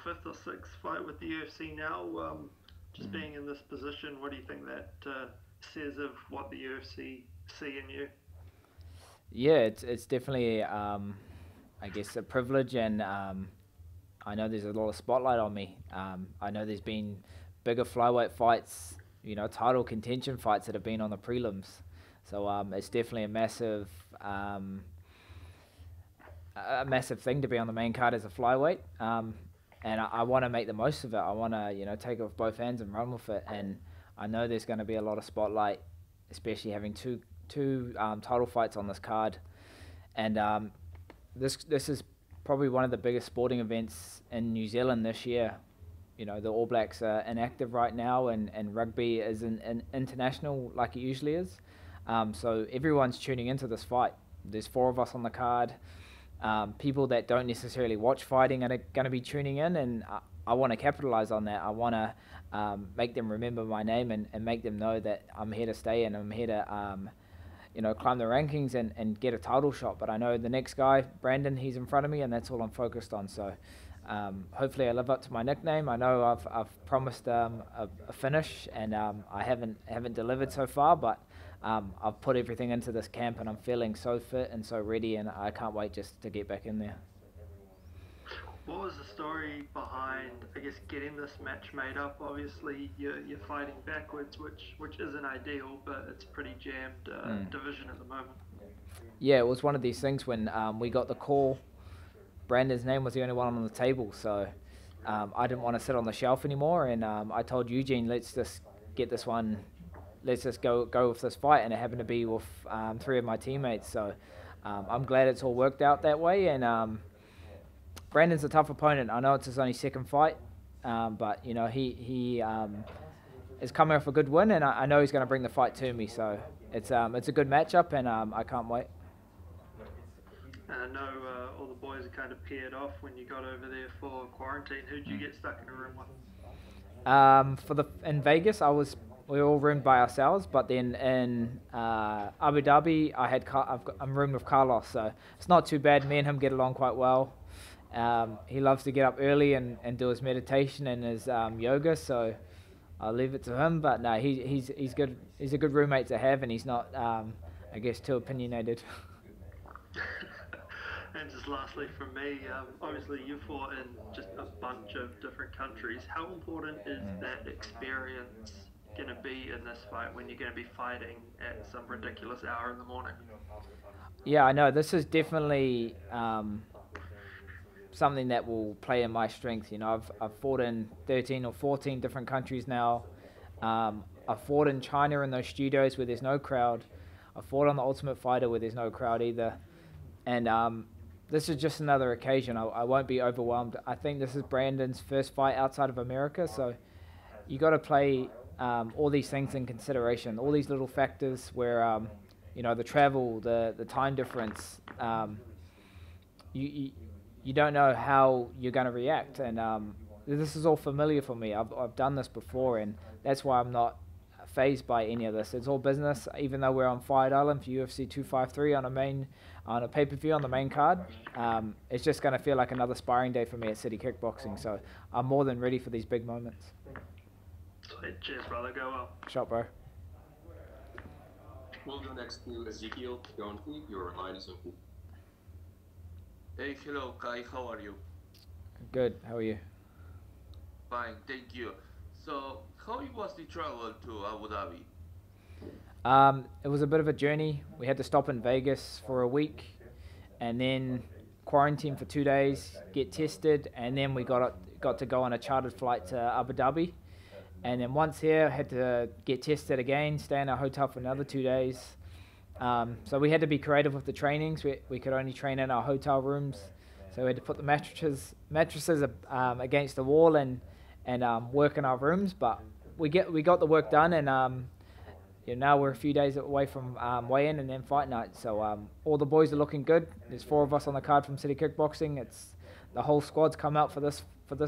fifth or sixth fight with the UFC now. Just being in this position, what do you think that says of what the UFC see in you? Yeah, it's definitely I guess a privilege, and I know there's a lot of spotlight on me. I know there's been bigger flyweight fights, title contention fights that have been on the prelims. So it's definitely um, a massive thing to be on the main card as a flyweight. And I want to make the most of it. I want to, take it with both hands and run with it. And I know there's going to be a lot of spotlight, especially having two title fights on this card. And this is probably one of the biggest sporting events in New Zealand this year. The All Blacks are inactive right now, and rugby is international like it usually is. So everyone's tuning into this fight. There's four of us on the card. People that don't necessarily watch fighting are going to be tuning in, and I want to capitalize on that. I want to make them remember my name, and make them know that I'm here to stay, and I'm here to climb the rankings and get a title shot. But I know the next guy, Brandon, he's in front of me, and that's all I'm focused on. So hopefully I live up to my nickname. I know I've promised a finish, and I haven't delivered so far, but I've put everything into this camp, and I'm feeling so fit and so ready, and I can't wait just to get back in there. What was the story behind, I guess, getting this match made up? Obviously, you're fighting backwards, which isn't ideal, but it's a pretty jammed division at the moment. Yeah, it was one of these things when we got the call. Brandon's name was the only one on the table, so I didn't want to sit on the shelf anymore, and I told Eugene, let's just get this one. Let's just go with this fight, and it happened to be with three of my teammates. So I'm glad it's all worked out that way, and Brandon's a tough opponent. I know it's his only second fight, but he is coming off a good win, and I know he's going to bring the fight to me. So it's a good matchup, and I can't wait. And I know all the boys are kind of paired off when you got over there for quarantine. Who'd you get stuck in a room with? In Vegas, we were all roomed by ourselves, but then in Abu Dhabi, I'm roomed with Carlos, so it's not too bad. Me and him get along quite well. He loves to get up early and do his meditation and his yoga, so I'll leave it to him. But no, he's good. He's a good roommate to have, and he's not, I guess, too opinionated. And just lastly from me, obviously you fought in just a bunch of different countries. How important is that experience going to be in this fight when you're going to be fighting at some ridiculous hour in the morning? Yeah, I know. This is definitely something that will play in my strength. I've fought in 13 or 14 different countries now. I've fought in China in those studios where there's no crowd. I fought on the Ultimate Fighter where there's no crowd either. And this is just another occasion. I won't be overwhelmed. I think this is Brandon's first fight outside of America, so you got to play all these things in consideration, all these little factors where, the travel, the time difference, you don't know how you're going to react. And this is all familiar for me. I've done this before, and that's why I'm not phased by any of this. It's all business, even though we're on Fight Island for UFC 253 on a pay-per-view on the main card. It's just going to feel like another sparring day for me at City Kickboxing, so I'm more than ready for these big moments. Sweet. Cheers, brother. Go well. Shot, bro. We'll go next to Ezekiel. Currently, your line is open. Hey, hello, Kai. How are you? Good. How are you? Fine, thank you. So, how was the travel to Abu Dhabi? It was a bit of a journey. We had to stop in Vegas for a week, and then quarantine for 2 days, get tested, and then we got to go on a chartered flight to Abu Dhabi. And then once here, had to get tested again, stay in our hotel for another 2 days. So we had to be creative with the trainings. We could only train in our hotel rooms, so we had to put the mattresses against the wall and work in our rooms. But we got the work done, and now we're a few days away from weigh-in and then fight night. So all the boys are looking good. There's 4 of us on the card from City Kickboxing. It's the whole squad's come out for this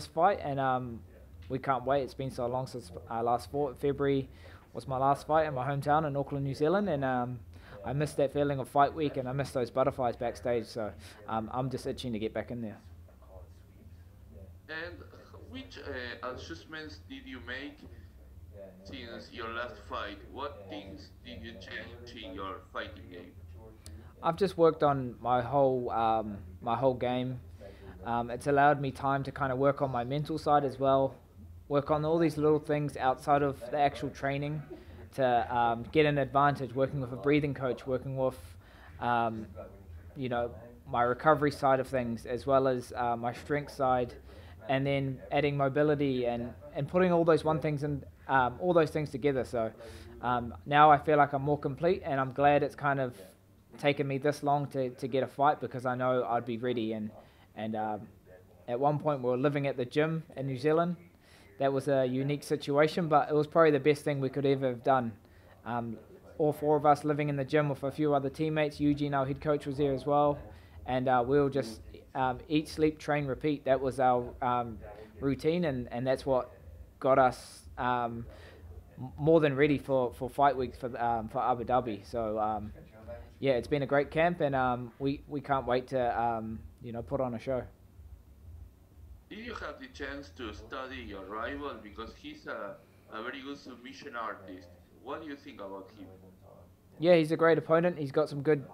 fight, and we can't wait. It's been so long since I last fought. February was my last fight in my hometown in Auckland, New Zealand, and I missed that feeling of fight week, and I missed those butterflies backstage. So I'm just itching to get back in there. And which adjustments did you make since your last fight? What things did you change in your fighting game? I've just worked on my whole game. It's allowed me time to kind of work on my mental side as well, work on all these little things outside of the actual training to get an advantage, working with a breathing coach, working with, um, you know, my recovery side of things as well as my strength side, and then adding mobility and putting all those one things and all those things together. So now I feel like I'm more complete, and I'm glad it's kind of taken me this long to get a fight, because I know I'd be ready. And at one point we were living at the gym in New Zealand. That was a unique situation, but it was probably the best thing we could ever have done. All four of us living in the gym with a few other teammates. Eugene, our head coach, was there as well. And we will just eat, sleep, train, repeat. That was our routine, and that's what got us more than ready for fight week for Abu Dhabi. So yeah, it's been a great camp, and we can't wait to put on a show. Did you have the chance to study your rival, because he's a very good submission artist? What do you think about him? Yeah, he's a great opponent. He's got some good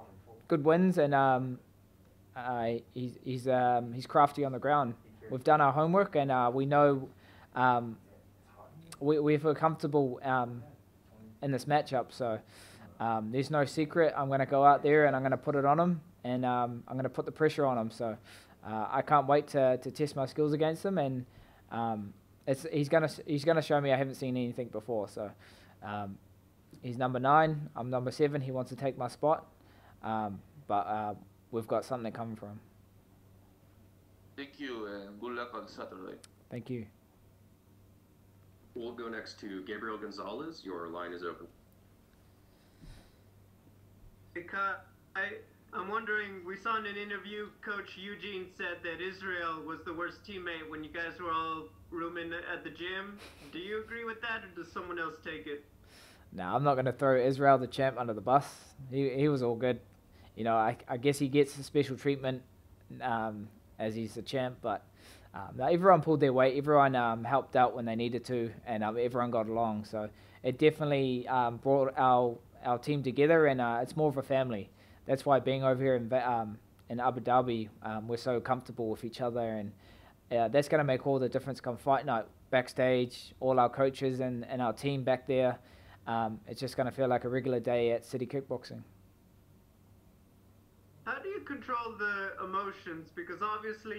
wins, and he's crafty on the ground. We've done our homework, and we know we feel comfortable in this matchup. So there's no secret. I'm going to go out there and I'm going to put it on him, and I'm going to put the pressure on him. So I can't wait to test my skills against him, and he's gonna show me I haven't seen anything before. So he's number 9. I'm number 7. He wants to take my spot, but we've got something coming for him. Thank you, and good luck on Saturday. Thank you. We'll go next to Gabriel Gonzalez. Your line is open. Because I'm wondering, we saw in an interview, Coach Eugene said that Israel was the worst teammate when you guys were all rooming at the gym. Do you agree with that, or does someone else take it? No, I'm not going to throw Israel, the champ, under the bus. He was all good. I guess he gets a special treatment as he's the champ, but no, everyone pulled their weight. Everyone helped out when they needed to, and everyone got along. So it definitely brought our team together, and it's more of a family. That's why being over here in Abu Dhabi, we're so comfortable with each other, and that's going to make all the difference come fight night. Backstage, all our coaches and our team back there, it's just going to feel like a regular day at City Kickboxing. How do you control the emotions? Because obviously,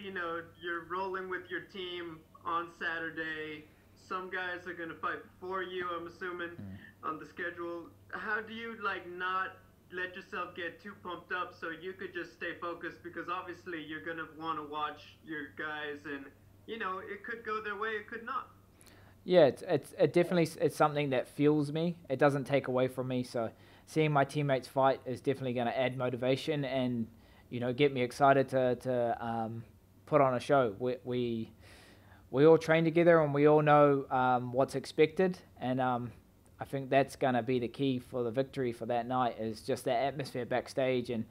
you're rolling with your team on Saturday. Some guys are going to fight before you, I'm assuming, on the schedule. How do you, not let yourself get too pumped up so you could just stay focused? Because obviously you're going to want to watch your guys, and, it could go their way, it could not. Yeah, it definitely it's something that fuels me. It doesn't take away from me. So seeing my teammates fight is definitely going to add motivation and get me excited to put on a show. We all train together, and we all know what's expected, and I think that's going to be the key for the victory for that night, is just that atmosphere backstage and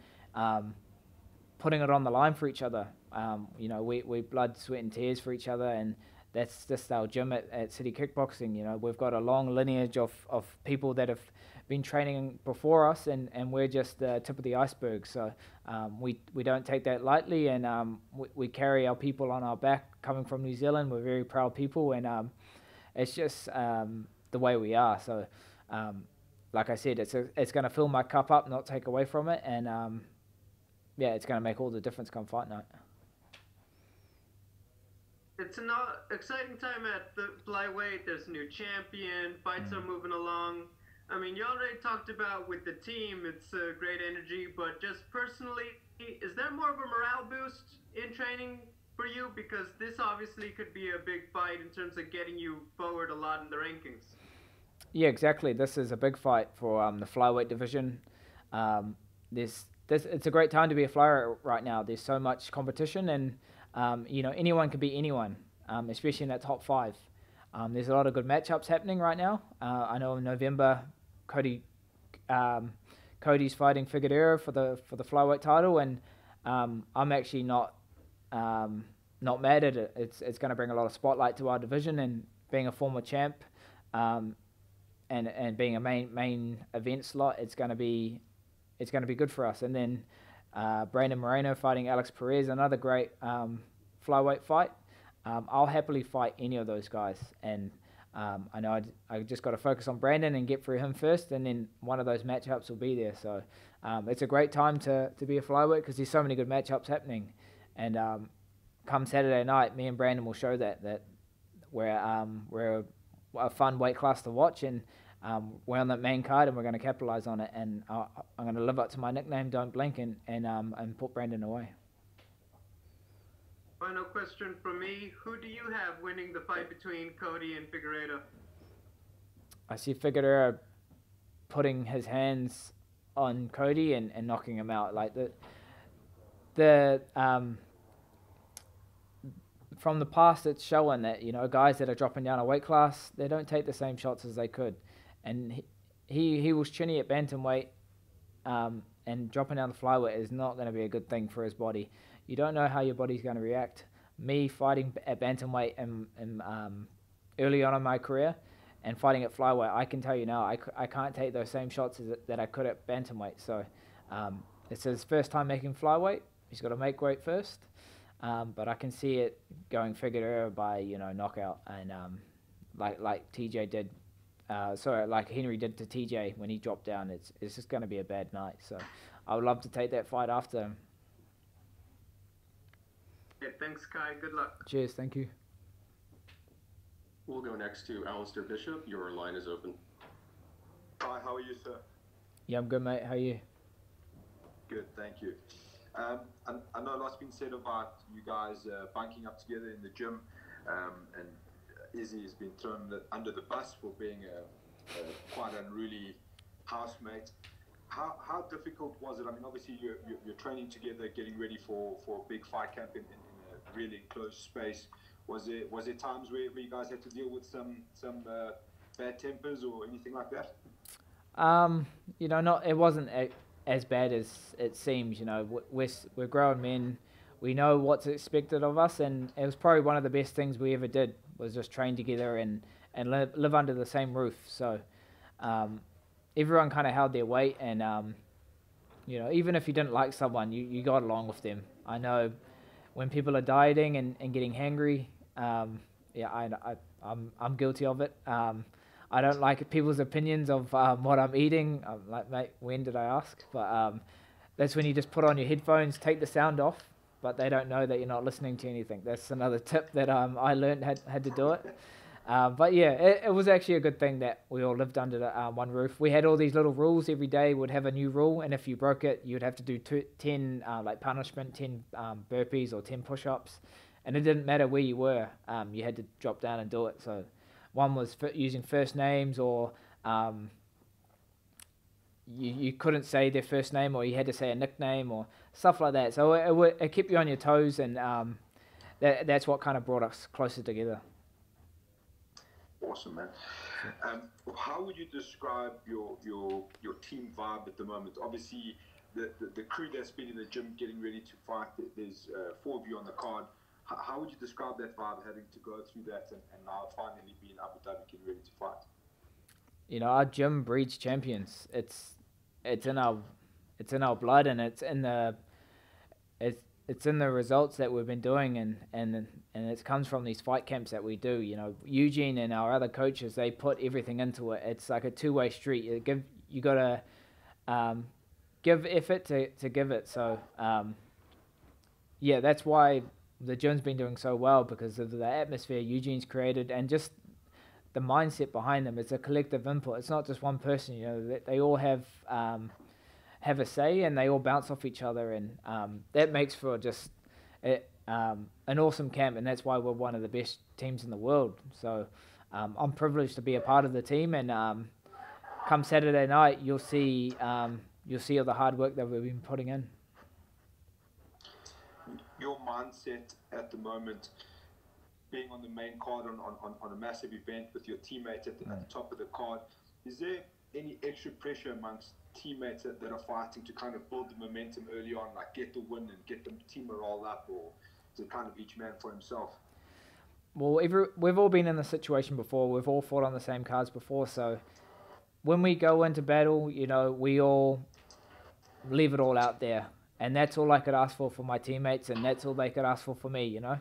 putting it on the line for each other. We blood, sweat and tears for each other, and that's just our gym at City Kickboxing. We've got a long lineage of people that have been training before us, and we're just the tip of the iceberg. So we don't take that lightly, and we carry our people on our back coming from New Zealand. We're very proud people, and it's just the way we are. So like I said, it's going to fill my cup up, not take away from it, and it's going to make all the difference come fight night. It's an exciting time at the flyweight. There's a new champion. Fights are moving along. I mean, you already talked about with the team, it's a great energy, but just personally, is there more of a morale boost in training for you? Because this obviously could be a big fight in terms of getting you forward a lot in the rankings. Yeah, exactly. This is a big fight for the flyweight division. It's a great time to be a flyweight right now. There's so much competition, and anyone can beat anyone, especially in that top 5. There's a lot of good matchups happening right now. I know in November, Cody's fighting Figueiredo for the flyweight title, and I'm actually not not mad at it. It's going to bring a lot of spotlight to our division, and being a former champ, and being a main event slot, it's going to be good for us. And then Brandon Moreno fighting Alex Perez, another great flyweight fight. I'll happily fight any of those guys, and I know I just got to focus on Brandon and get through him first, and then one of those matchups will be there. So it's a great time to be a flyweight because there's so many good matchups happening, and come Saturday night, me and Brandon will show that we're a fun weight class to watch, and we're on that main card, and we're going to capitalize on it. And I'm going to live up to my nickname, Don't Blink, and put Brandon away. Final question from me. Who do you have winning the fight between Cody and Figueiredo? I see Figueiredo putting his hands on Cody and knocking him out. Like from the past, it's showing that, you know, guys that are dropping down a weight class, they don't take the same shots as they could. And he was chinny at bantamweight, and dropping down the flyweight is not going to be a good thing for his body. You don't know how your body's going to react. Me fighting at bantamweight and early on in my career, and fighting at flyweight, I can tell you now, I can't take those same shots that I could at bantamweight. So it's his first time making flyweight. He's got to make weight first. But I can see it going Figueiredo by, you know, knockout, and like TJ did. Like Henry did to TJ when he dropped down. It's just going to be a bad night. So I would love to take that fight after him. Okay, thanks, Kai. Good luck. Cheers. Thank you. We'll go next to Alistair Bishop. Your line is open. Hi, how are you, sir? Yeah, I'm good, mate. How are you? Good, thank you. I know a lot's been said about you guys bunking up together in the gym, and Izzy has been thrown under the bus for being a quite unruly housemate. How difficult was it? I mean, obviously you're training together, getting ready for a big fight camp in a really enclosed space. Was there times where you guys had to deal with some bad tempers or anything like that? You know, it wasn't as bad as it seems. You know, we're grown men. We know what's expected of us, and it was probably one of the best things we ever did, was just train together and live under the same roof. So everyone kind of held their weight, and you know, even if you didn't like someone, you got along with them. I know when people are dieting and getting hangry, I'm guilty of it. I don't like people's opinions of what I'm eating. I'm like, mate, when did I ask? But that's when you just put on your headphones, take the sound off, but they don't know that you're not listening to anything. That's another tip that I learned had to do it. But yeah, it was actually a good thing that we all lived under one roof. We had all these little rules. Every day would have a new rule, and if you broke it, you'd have to do 10 like punishment, 10 burpees or 10 push-ups, and it didn't matter where you were. You had to drop down and do it. So one was using first names, or you couldn't say their first name, or you had to say a nickname or stuff like that. So it kept you on your toes, and that's what kind of brought us closer together. Awesome, man. How would you describe your team vibe at the moment? Obviously, the crew that's been in the gym getting ready to fight, there's 4 of you on the card. How would you describe that vibe, having to go through that and now finally be in Abu Dhabi getting ready to fight? You know, our gym breeds champions. It's in our blood, and it's in the results that we've been doing, and it comes from these fight camps that we do. You know, Eugene and our other coaches, they put everything into it. It's like a two-way street. You gotta give effort to give it. So yeah, that's why the gym's been doing so well, because of the atmosphere Eugene's created, and just the mindset behind them. It's a collective input. It's not just one person. You know, they all have a say, and they all bounce off each other, and that makes for just an awesome camp, and that's why we're one of the best teams in the world. So I'm privileged to be a part of the team, and come Saturday night, you'll see all the hard work that we've been putting in. Your mindset at the moment, being on the main card on a massive event with your teammates at the top of the card, is there any extra pressure amongst teammates that are fighting to kind of build the momentum early on, like get the win and get the team morale up, or is it kind of each man for himself? Well, we've all been in the situation before. We've all fought on the same cards before. So when we go into battle, you know, we all leave it all out there. And that's all I could ask for my teammates, and that's all they could ask for me, you know.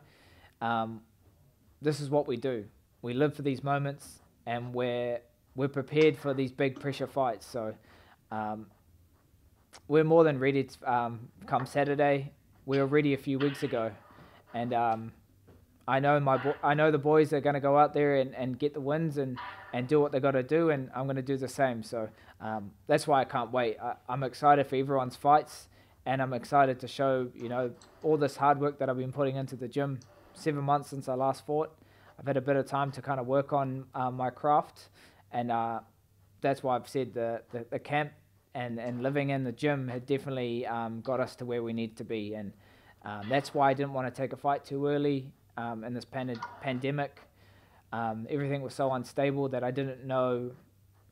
This is what we do. We live for these moments, and we're prepared for these big pressure fights. So we're more than ready to come Saturday. We were ready a few weeks ago. And I know the boys are going to go out there and get the wins and do what they got to do, and I'm going to do the same. So that's why I can't wait. I'm excited for everyone's fights, and I'm excited to show, you know, all this hard work that I've been putting into the gym. 7 months since I last fought. I've had a bit of time to kind of work on my craft, and that's why I've said the camp and living in the gym had definitely got us to where we need to be, and that's why I didn't want to take a fight too early. In this pandemic, everything was so unstable that I didn't know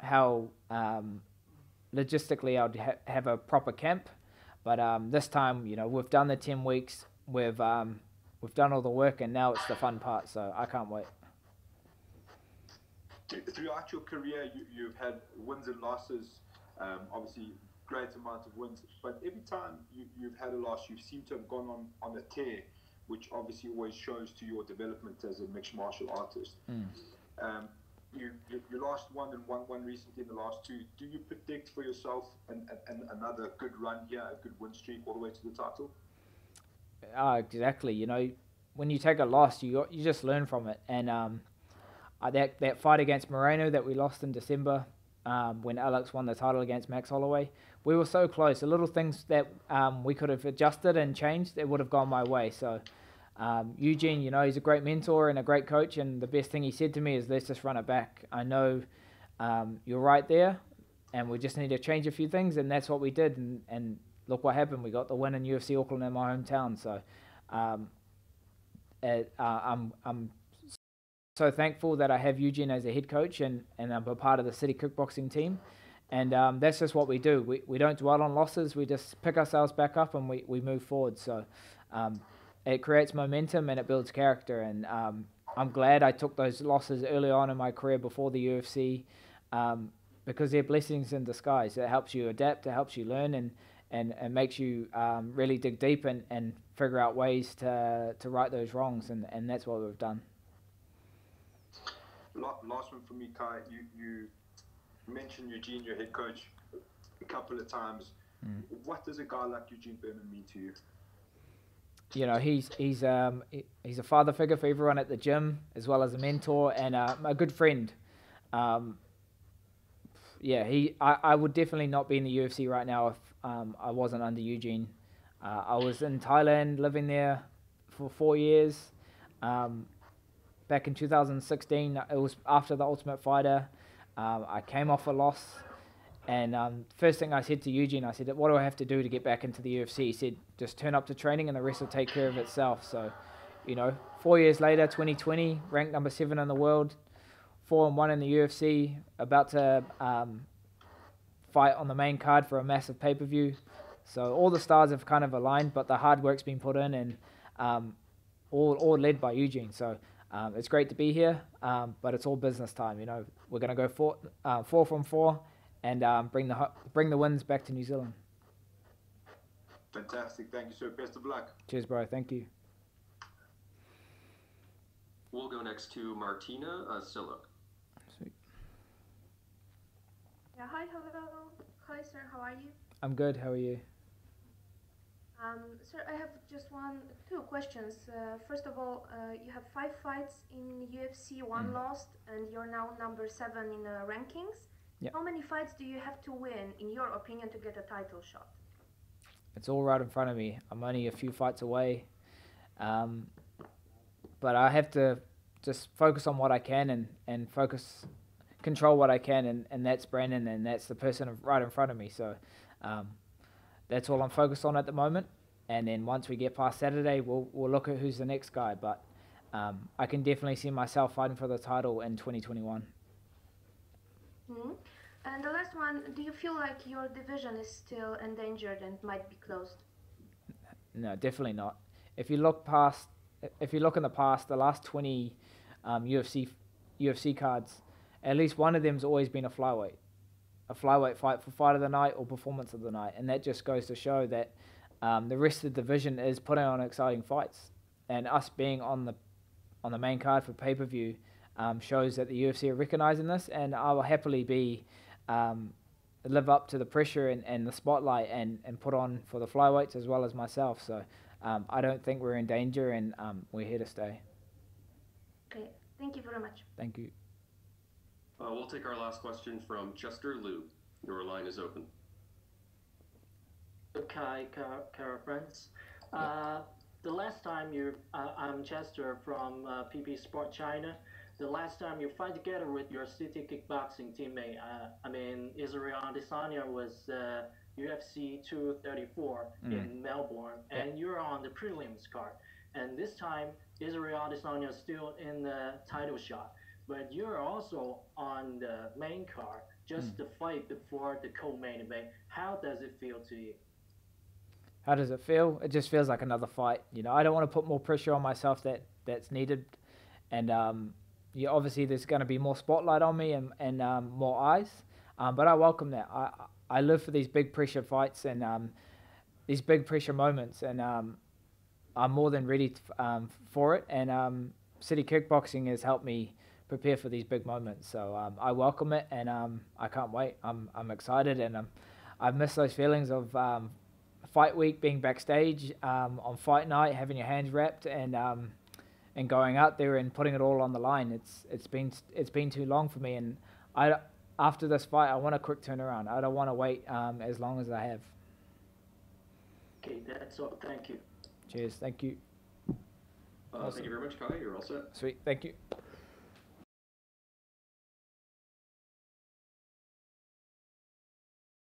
how logistically I'd have a proper camp. But this time, you know, we've done the 10 weeks, we've done all the work, and now it's the fun part. So I can't wait. Throughout your career, you've had wins and losses. Obviously, great amount of wins, but every time you've had a loss, you seem to have gone on a tear, which obviously always shows to your development as a mixed martial artist. You lost one and won recently in the last two. Do you predict for yourself another good run here, a good win streak all the way to the title? Exactly. You know, when you take a loss, you just learn from it. And that fight against Moreno that we lost in December, when Alex won the title against Max Holloway, we were so close. The little things that we could have adjusted and changed, it would have gone my way. So Eugene, you know, he's a great mentor and a great coach, and the best thing he said to me is, let's just run it back. I know you're right there, and we just need to change a few things, and that's what we did. And look what happened. We got the win in UFC Auckland in my hometown. So I'm so thankful that I have Eugene as a head coach, and I'm a part of the City Kickboxing team. And that's just what we do. We don't dwell on losses. We just pick ourselves back up and we move forward. So it creates momentum and it builds character. And I'm glad I took those losses early on in my career before the UFC, because they're blessings in disguise. It helps you adapt, it helps you learn, and makes you really dig deep and figure out ways to right those wrongs. And that's what we've done. Last one for me, Kai. You mentioned Eugene, your head coach, a couple of times. What does a guy like Eugene Bareman mean to you? You know, he's a father figure for everyone at the gym, as well as a mentor and a good friend. I would definitely not be in the UFC right now if I wasn't under Eugene. I was in Thailand, living there for 4 years. Back in 2016, it was after the Ultimate Fighter. I came off a loss, and first thing I said to Eugene, I said, what do I have to do to get back into the UFC? He said, just turn up to training and the rest will take care of itself. So, you know, 4 years later, 2020, ranked number 7 in the world, 4-1 in the UFC, about to fight on the main card for a massive pay-per-view. So all the stars have kind of aligned, but the hard work's been put in, and all led by Eugene. So it's great to be here, but it's all business time. You know, we're going to go 4 from 4 and bring the wins back to New Zealand. Fantastic. Thank you, sir. Best of luck. Cheers, bro. Thank you. We'll go next to Martina Sillo. Sweet. Yeah, hi, hello. Hi, sir. How are you? I'm good. How are you? Sir, I have just two questions. First of all, you have 5 fights in UFC, 1 lost, and you're now number 7 in the rankings. Yep. How many fights do you have to win, in your opinion, to get a title shot? It's all right in front of me. I'm only a few fights away. But I have to just focus on what I can and control what I can, and that's Brandon, and that's the person right in front of me. So that's all I'm focused on at the moment. And then once we get past Saturday, we'll look at who's the next guy. But I can definitely see myself fighting for the title in 2021. Mm-hmm. And the last one, do you feel like your division is still endangered and might be closed? No, definitely not. if you look in the past, the last 20 UFC cards, at least one of them's always been a flyweight fight for fight of the night or performance of the night, and that just goes to show that the rest of the division is putting on exciting fights, and us being on the main card for pay-per-view shows that the UFC are recognizing this, and I will happily live up to the pressure and the spotlight and put on for the flyweights as well as myself. So I don't think we're in danger, and we're here to stay. Okay, thank you very much. Thank you. We'll take our last question from Chester Liu. Your line is open. Okay, Cara friends. The last time I'm Chester from PP Sport China. The last time you fight together with your city kickboxing teammate, Israel Adesanya was UFC 234 in Melbourne, and you're on the prelims card. And this time, Israel Adesanya is still in the title shot, but you're also on the main card, just the fight before the co-main event. How does it feel to you? How does it feel? It just feels like another fight. I don't want to put more pressure on myself that's needed, and obviously there's going to be more spotlight on me and more eyes, but I welcome that. I live for these big pressure fights and these big pressure moments, and I'm more than ready for it. And City Kickboxing has helped me prepare for these big moments, so I welcome it, and I can't wait. I'm excited, and I've missed those feelings of fight week, being backstage on fight night, having your hands wrapped, and going out there and putting it all on the line. It's been too long for me, and after this fight, I want a quick turnaround. I don't want to wait as long as I have. Okay, that's all. Thank you. Cheers. Thank you. Thank you very much, Kai. You're all set. Sweet. Thank you.